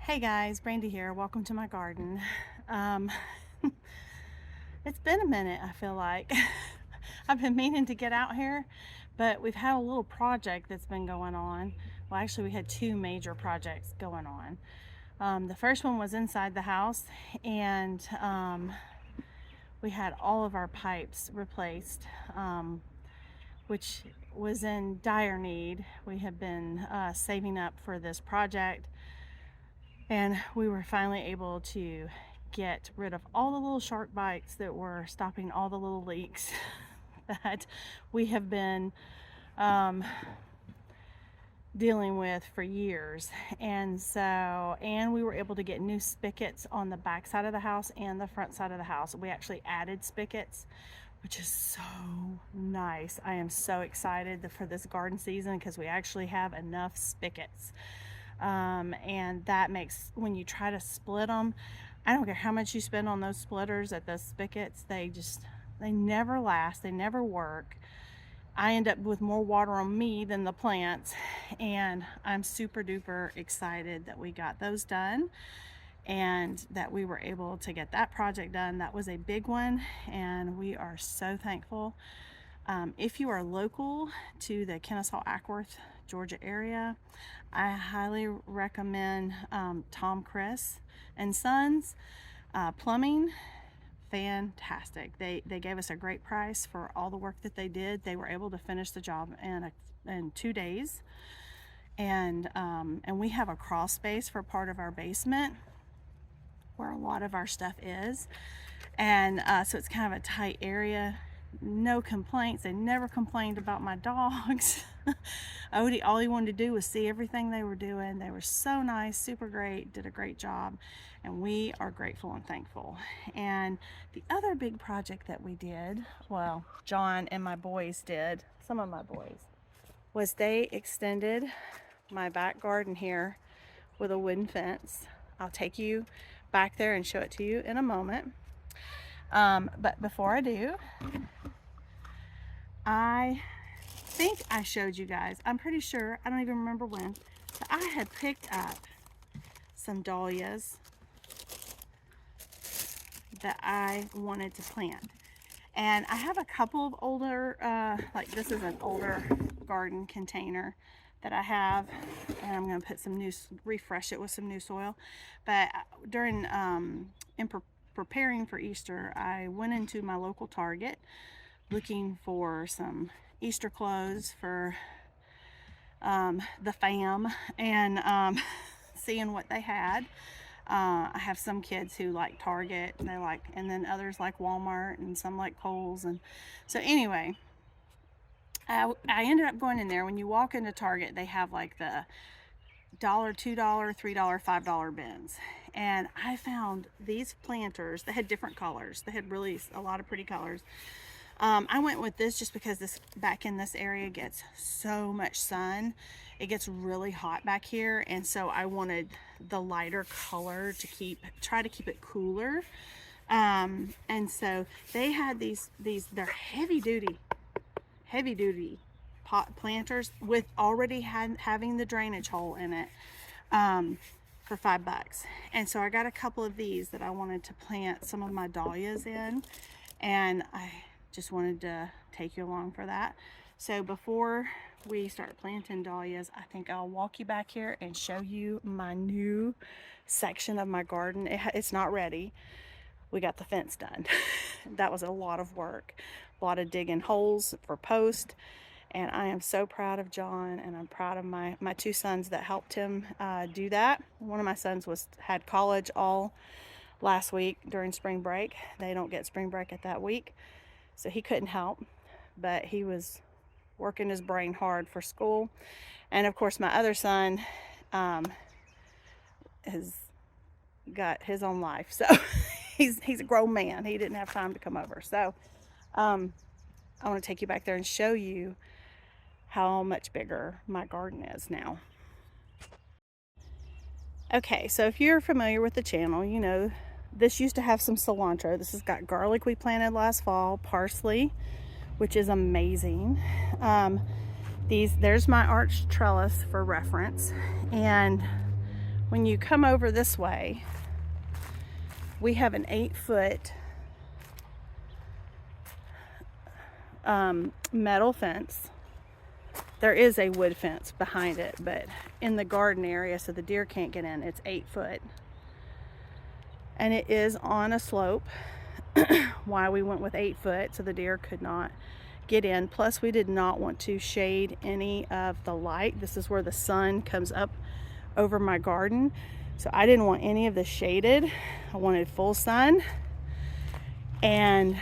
Hey guys, Brandy here. Welcome to my garden. Um, it's been a minute, I feel like. I've been meaning to get out here, but we've had a little project that's been going on. Well, actually, we had two major projects going on. The first one was inside the house, and we had all of our pipes replaced, which was in dire need. We have been saving up for this project, and we were finally able to get rid of all the little shark bites that were stopping all the little leaks that we have been dealing with for years. And we were able to get new spigots on the back side of the house and the front side of the house. We actually added spigots, which is so nice. I am so excited for this garden season because we actually have enough spigots. And that makes, when you try to split them, I don't care how much you spend on those splitters at the spigots, they never last, they never work. I end up with more water on me than the plants, and I'm super duper excited that we got those done and that we were able to get that project done. That was a big one, and we are so thankful. If you are local to the Kennesaw-Ackworth, Georgia area, I highly recommend Tom Chris and Sons Plumbing. Fantastic. They gave us a great price for all the work that they did. They were able to finish the job in 2 days, and we have a crawl space for part of our basement where a lot of our stuff is, and so it's kind of a tight area. No complaints. They never complained about my dogs. Odie, all he wanted to do was see everything they were doing. They were so nice, super great, did a great job, and we are grateful and thankful. And the other big project that we did, well, John and my boys did, some of my boys, was they extended my back garden here with a wooden fence. I'll take you back there and show it to you in a moment. But before I do, I think I showed you guys, I'm pretty sure, I don't even remember when, but I had picked up some dahlias that I wanted to plant. And I have a couple of older, like this is an older garden container that I have, and I'm going to put some new, refresh it with some new soil. But during, in preparing for Easter, I went into my local Target looking for some Easter clothes for the fam, and seeing what they had. I have some kids who like Target, and and then others like Walmart, and some like Kohl's. And so anyway, I ended up going in there. When you walk into Target, they have like the $1, $2, $3, $5 bins, and I found these planters. They had different colors. They had really a lot of pretty colors. I went with this just because this back in this area gets so much sun. It gets really hot back here, and so I wanted the lighter color to try to keep it cooler. And so they had these they're heavy duty pot planters with already having the drainage hole in it, for $5. And so I got a couple of these that I wanted to plant some of my dahlias in, and I just wanted to take you along for that. So before we start planting dahlias, I think I'll walk you back here and show you my new section of my garden. It's not ready. We got the fence done. That was a lot of work, a lot of digging holes for posts, and I am so proud of John, and I'm proud of my two sons that helped him do that. One of my sons had college all last week during spring break. They don't get spring break at that week, so he couldn't help, but he was working his brain hard for school. And of course, my other son has got his own life, so he's a grown man. He didn't have time to come over. So I want to take you back there and show you how much bigger my garden is now. Okay, so if you're familiar with the channel, you know this used to have some cilantro. This has got garlic we planted last fall, parsley, which is amazing. There's my arched trellis for reference, and when you come over this way, we have an 8-foot metal fence. There is a wood fence behind it, but in the garden area, so the deer can't get in, it's 8 foot. And it is on a slope. Why we went with 8 foot, so the deer could not get in. Plus, we did not want to shade any of the light. This is where the sun comes up over my garden. So I didn't want any of this shaded. I wanted full sun. And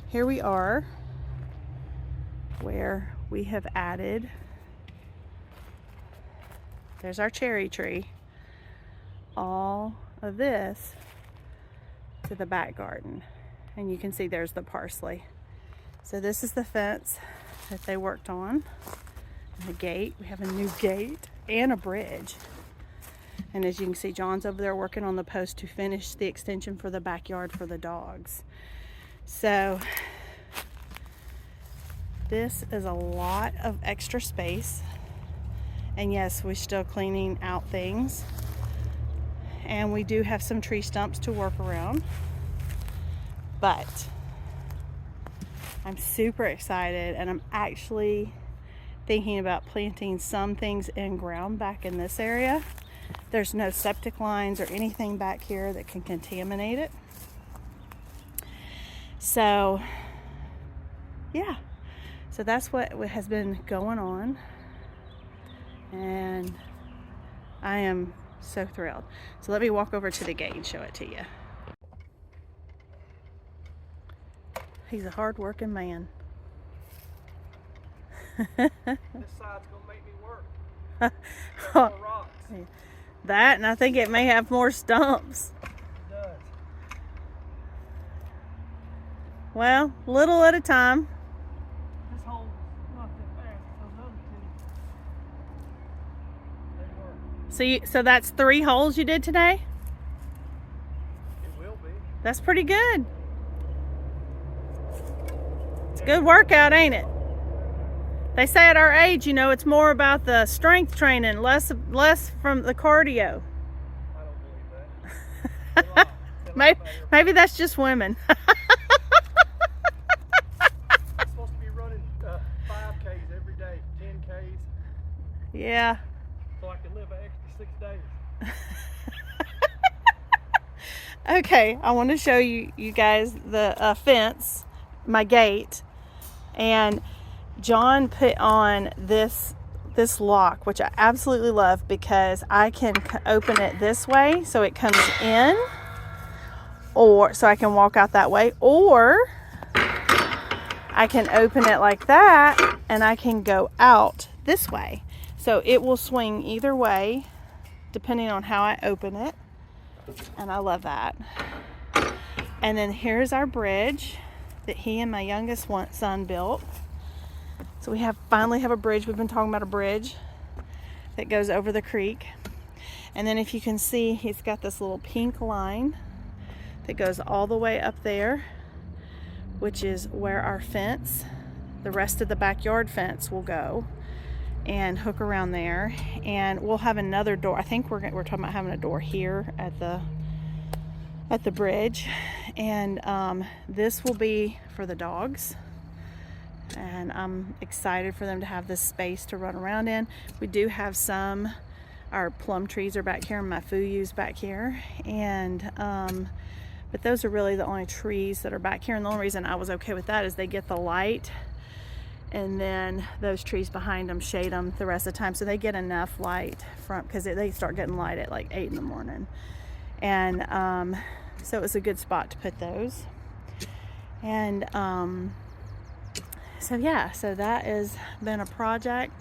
here we are, where we have added, there's our cherry tree, all of this to the back garden. And you can see there's the parsley. So this is the fence that they worked on. And the gate, we have a new gate and a bridge. And as you can see, John's over there working on the post to finish the extension for the backyard for the dogs. So this is a lot of extra space. And yes, we're still cleaning out things. And we do have some tree stumps to work around. But I'm super excited, and I'm actually thinking about planting some things in ground back in this area. There's no septic lines or anything back here that can contaminate it. So yeah, so that's what has been going on, and I am so thrilled. So let me walk over to the gate and show it to you. He's a hard-working man. This side's gonna make me work. Rocks. That, and I think it may have more stumps. It does. Well, little at a time. This hole's not that fast. Those other two, they work. So that's 3 holes you did today? It will be. That's pretty good. It's a good workout, ain't it? They say at our age, you know, it's more about the strength training, less from the cardio. I don't believe that. Maybe that's just women. I'm supposed to be running 5Ks every day, 10Ks, Yeah. so I can live an extra 6 days. Okay, I want to show you guys the fence, my gate, and John put on this lock, which I absolutely love, because I can open it this way so it comes in, or so I can walk out that way, or I can open it like that and I can go out this way. So it will swing either way depending on how I open it, and I love that. And then here's our bridge that he and my youngest son built. So we finally have a bridge. We've been talking about a bridge that goes over the creek. And then if you can see, he's got this little pink line that goes all the way up there, which is where our fence, the rest of the backyard fence, will go and hook around there. And we'll have another door. I think we're talking about having a door here at the bridge. And this will be for the dogs. And I'm excited for them to have this space to run around in. We do have our plum trees are back here and my fuyus back here, and but those are really the only trees that are back here. And the only reason I was okay with that is they get the light, and then those trees behind them shade them the rest of the time, so they get enough light from, because they start getting light at like 8 in the morning. And so it was a good spot to put those. And so yeah, so that has been a project.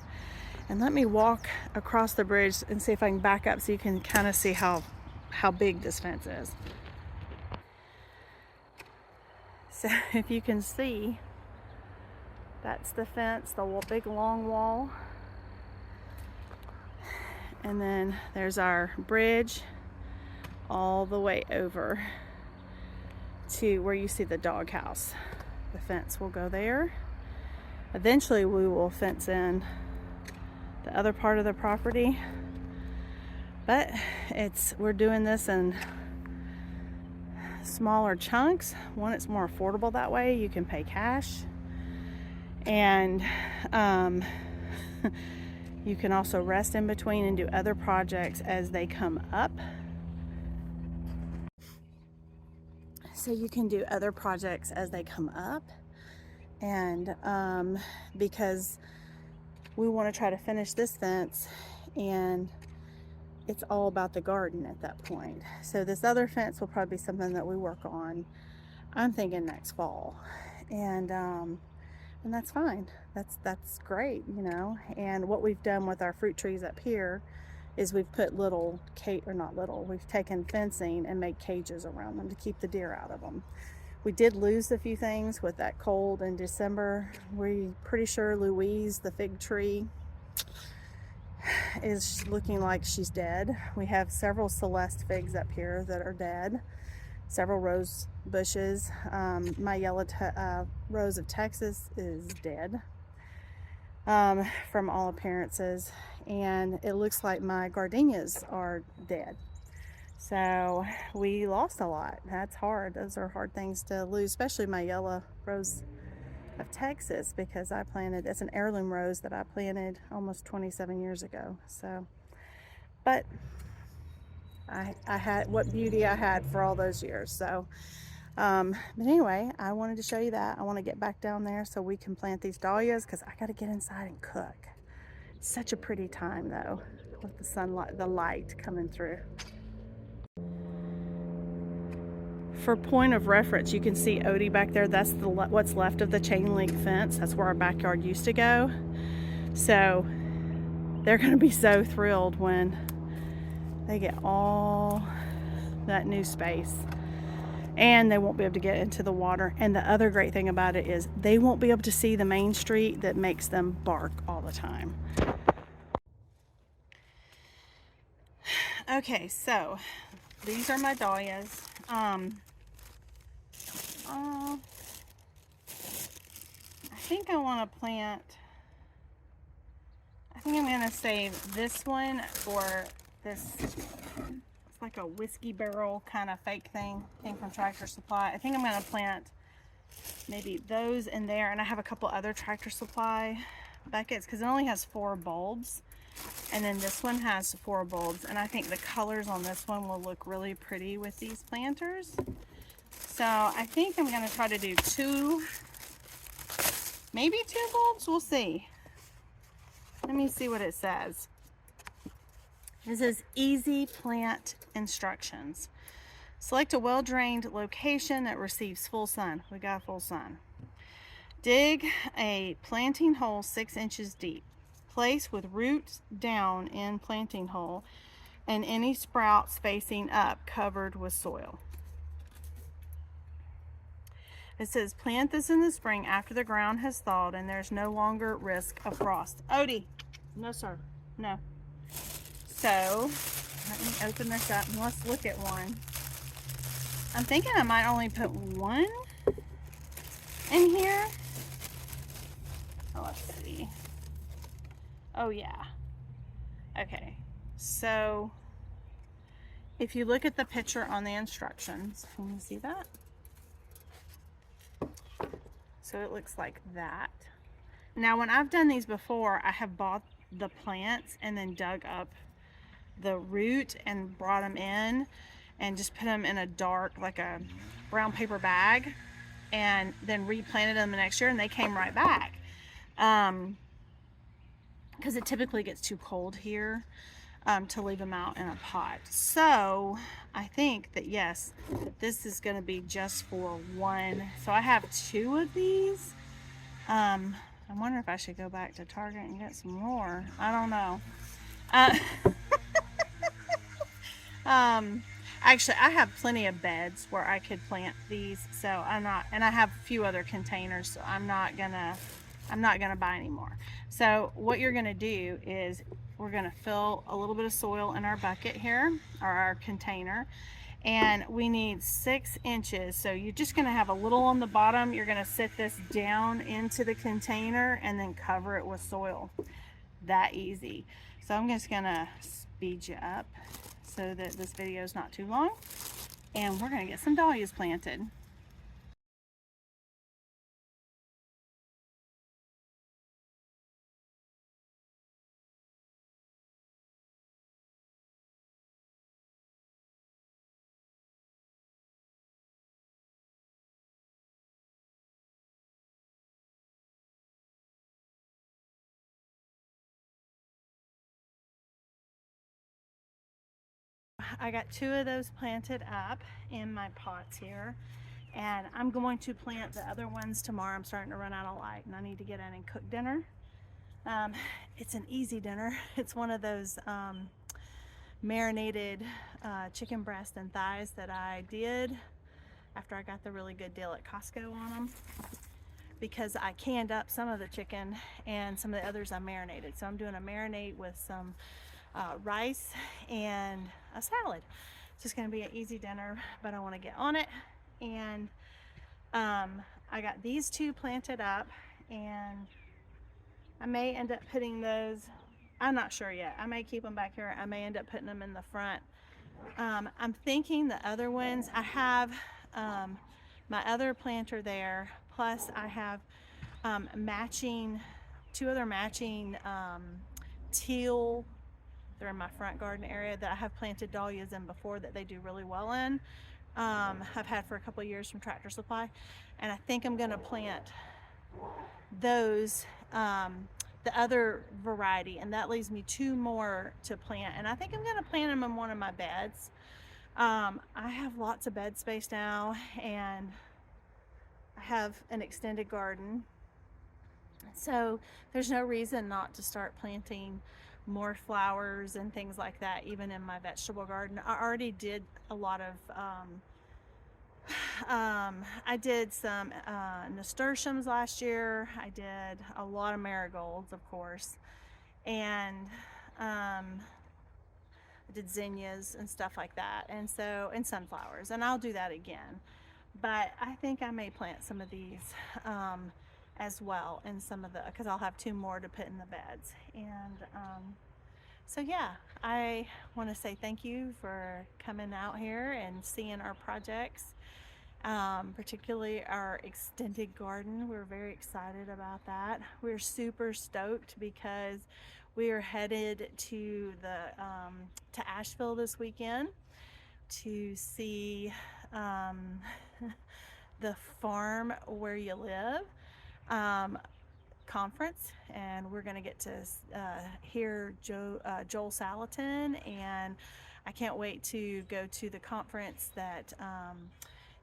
And let me walk across the bridge and see if I can back up so you can kind of see how big this fence is. So if you can see, that's the fence, the big long wall. And then there's our bridge all the way over to where you see the doghouse. The fence will go there. Eventually we will fence in the other part of the property, But we're doing this in smaller chunks. One, it's more affordable that way. You can pay cash. And you can also rest in between and do other projects as they come up. So you can do other projects as they come up. And because we want to try to finish this fence, and it's all about the garden at that point. So this other fence will probably be something that we work on, I'm thinking, next fall. And that's fine. That's great, you know. And what we've done with our fruit trees up here is we've put we've taken fencing and made cages around them to keep the deer out of them. We did lose a few things with that cold in December. We're pretty sure Louise, the fig tree, is looking like she's dead. We have several Celeste figs up here that are dead. Several rose bushes. My yellow rose of Texas is dead from all appearances. And it looks like my gardenias are dead. So we lost a lot. That's hard. Those are hard things to lose, especially my yellow rose of Texas, because it's an heirloom rose that I planted almost 27 years ago. So, but I had what beauty I had for all those years. So, but anyway, I wanted to show you that. I want to get back down there so we can plant these dahlias, because I got to get inside and cook. It's such a pretty time though, with the sunlight, the light coming through. For point of reference, you can see Odie back there. That's what's left of the chain link fence. That's where our backyard used to go. So they're going to be so thrilled when they get all that new space. And they won't be able to get into the water. And the other great thing about it is they won't be able to see the main street that makes them bark all the time. Okay, so these are my dahlias. I think I want to plant, I think I'm going to save this one for this. It's like a whiskey barrel kind of fake thing, came from Tractor Supply. I think I'm going to plant maybe those in there, and I have a couple other Tractor Supply buckets because it only has 4 bulbs, and then this one has 4 bulbs, and I think the colors on this one will look really pretty with these planters. So I think I'm going to try to do 2, maybe 2 bulbs. We'll see. Let me see what it says. It says easy plant instructions. Select a well-drained location that receives full sun. We got full sun. Dig a planting hole 6 inches deep. Place with roots down in planting hole and any sprouts facing up covered with soil. It says plant this in the spring after the ground has thawed and there's no longer risk of frost. Odie, no sir, no. So let me open this up and let's look at one. I'm thinking I might only put 1 in here. Oh, let's see. Oh yeah. Okay, so if you look at the picture on the instructions, can you see that? So it looks like that. Now when I've done these before, I have bought the plants and then dug up the root and brought them in and just put them in a dark, like a brown paper bag, and then replanted them the next year, and they came right back. Because it typically gets too cold here to leave them out in a pot. So I think that yes, this is going to be just for 1. So I have 2 of these. I wonder if I should go back to Target and get some more. I don't know. Actually, I have plenty of beds where I could plant these, so I'm not, and I have a few other containers, so I'm not gonna buy any more. So what you're gonna do is we're gonna fill a little bit of soil in our bucket here, or our container, and we need 6 inches. So you're just gonna have a little on the bottom. You're gonna sit this down into the container and then cover it with soil. That easy. So I'm just gonna speed you up so that this video is not too long. And we're going to get some dahlias planted. I got 2 of those planted up in my pots here, and I'm going to plant the other ones tomorrow. I'm starting to run out of light and I need to get in and cook dinner. It's an easy dinner. It's one of those marinated chicken breast and thighs that I did after I got the really good deal at Costco on them, because I canned up some of the chicken and some of the others I marinated. So I'm doing a marinade with some rice and a salad. It's just going to be an easy dinner, but I want to get on it. And I got these 2 planted up, and I may end up putting those, I'm not sure yet. I may keep them back here. I may end up putting them in the front. I'm thinking the other ones, I have my other planter there, plus I have matching, 2 other matching teal. They're in my front garden area that I have planted dahlias in before that they do really well in. I've had for a couple of years from Tractor Supply, and I think I'm going to plant those, the other variety, and that leaves me 2 more to plant, and I think I'm going to plant them in one of my beds. I have lots of bed space now, and I have an extended garden, so there's no reason not to start planting more flowers and things like that, even in my vegetable garden. I already did a lot of I did some nasturtiums last year. I did a lot of marigolds, of course, and I did zinnias and stuff like that, and sunflowers, and I'll do that again. But I think I may plant some of these as well, in some of the, because I'll have 2 more to put in the beds. And so yeah, I want to say thank you for coming out here and seeing our projects, particularly our extended garden. We're very excited about that. We're super stoked because we are headed to to Asheville this weekend to see the Farm Where You Live conference, and we're going to get to hear Joel Salatin, and I can't wait to go to the conference that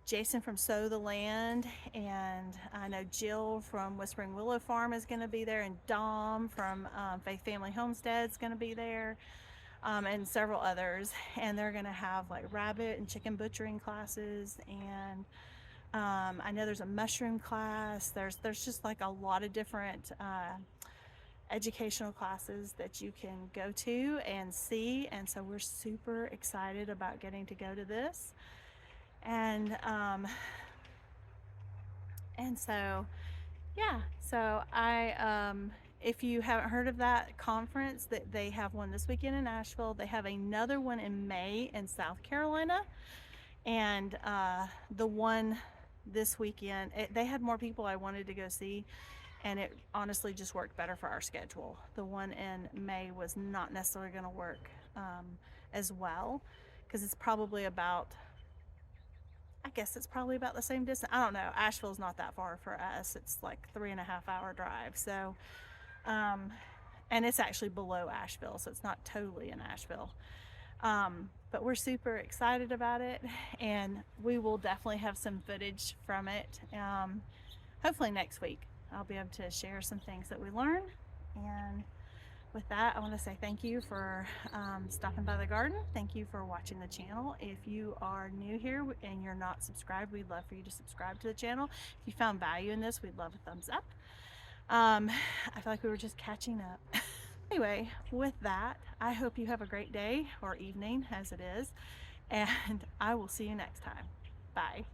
Jason from Sow the Land, and I know Jill from Whispering Willow Farm is going to be there, and Dom from Faith Family Homestead is going to be there, and several others, and they're going to have like rabbit and chicken butchering classes, and I know there's a mushroom class. There's just like a lot of different educational classes that you can go to and see, and so we're super excited about getting to go to this. And so yeah, so I if you haven't heard of that conference, that they have one this weekend in Asheville. They have another one in May in South Carolina, and the one this weekend, they had more people I wanted to go see, and it honestly just worked better for our schedule. The one in May was not necessarily going to work as well, because it's probably about, I guess it's probably about the same distance. I don't know. Asheville's not that far for us. It's like 3.5-hour drive. So, and it's actually below Asheville, so it's not totally in Asheville. But we're super excited about it, and we will definitely have some footage from it. Hopefully next week I'll be able to share some things that we learn. And with that, I want to say thank you for stopping by the garden. Thank you for watching the channel. If you are new here and you're not subscribed, we'd love for you to subscribe to the channel. If you found value in this, we'd love a thumbs up. I feel like we were just catching up. Anyway, with that, I hope you have a great day or evening as it is, and I will see you next time. Bye.